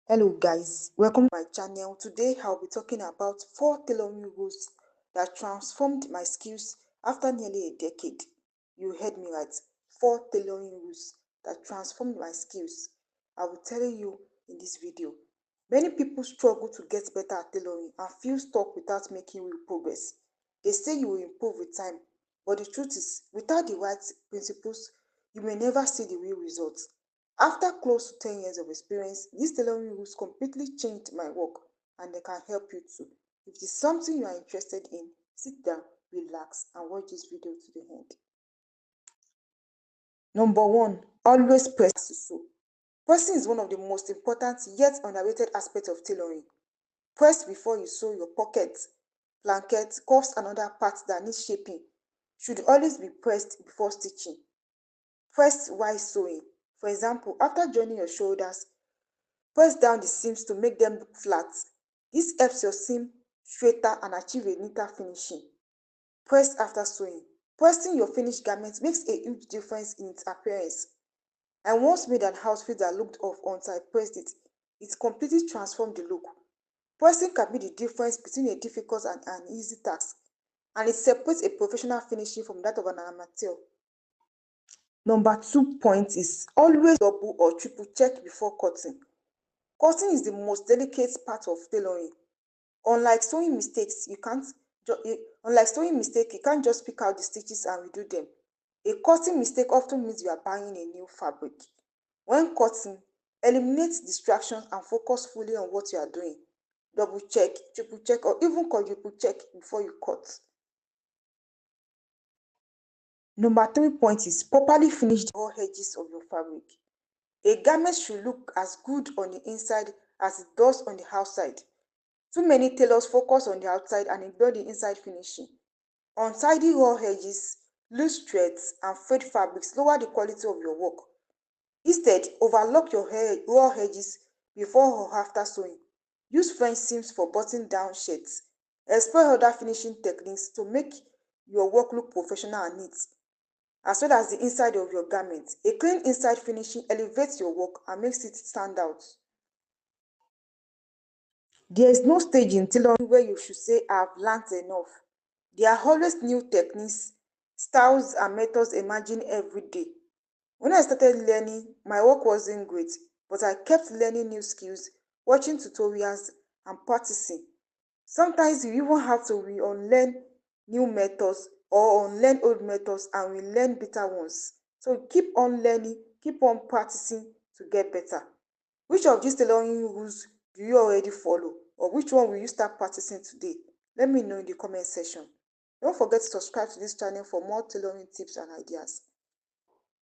Hello guys, welcome to my channel. Today I'll be talking about 4 tailoring rules that transformed my skills after nearly a decade. You heard me right. 4 tailoring rules that transformed my skills. I will tell you in this video. Many people struggle to get better at tailoring and feel stuck without making real progress. They say you will improve with time, but the truth is, without the right principles, you may never see the real results. After close to 10 years of experience, these tailoring rules completely changed my work and they can help you too. If it is something you are interested in, sit down, relax, and watch this video to the end. Number 1, always press to sew. Pressing is one of the most important yet underrated aspects of tailoring. Press before you sew your pockets, blankets, cuffs, and other parts that need shaping should always be pressed before stitching. Press while sewing. For example, after joining your shoulders, press down the seams to make them look flat. This helps your seam straighter and achieve a neater finishing. Press after sewing. Pressing your finished garment makes a huge difference in its appearance. I once made an outfit that looked off until I pressed it. It completely transformed the look. Pressing can be the difference between a difficult and an easy task, and it separates a professional finishing from that of an amateur. Number 2 point is always double or triple check before cutting. Cutting is the most delicate part of tailoring. Unlike sewing mistakes, you can't just pick out the stitches and redo them. A cutting mistake often means you are buying a new fabric. When cutting, eliminate distractions and focus fully on what you are doing. Double check, triple check, or even quadruple check before you cut. Number 3 point is properly finish all edges of your fabric. A garment should look as good on the inside as it does on the outside. Too many tailors focus on the outside and ignore the inside finishing. Untidy raw edges, loose threads, and frayed fabrics lower the quality of your work. Instead, overlock your raw edges before or after sewing. Use French seams for button-down shirts. Explore other finishing techniques to make your work look professional and neat, as well as the inside of your garment. A clean inside finishing elevates your work and makes it stand out. There is no stage in tailoring where you should say, I've learned enough. There are always new techniques, styles, and methods emerging every day. When I started learning, my work wasn't great, but I kept learning new skills, watching tutorials, and practicing. Sometimes you even have to unlearn new methods or unlearn old methods and relearn better ones. So keep on learning, keep on practicing to get better. Which of these tailoring rules do you already follow, or which one will you start practicing today? Let me know in the comment section. Don't forget to subscribe to this channel for more tailoring tips and ideas.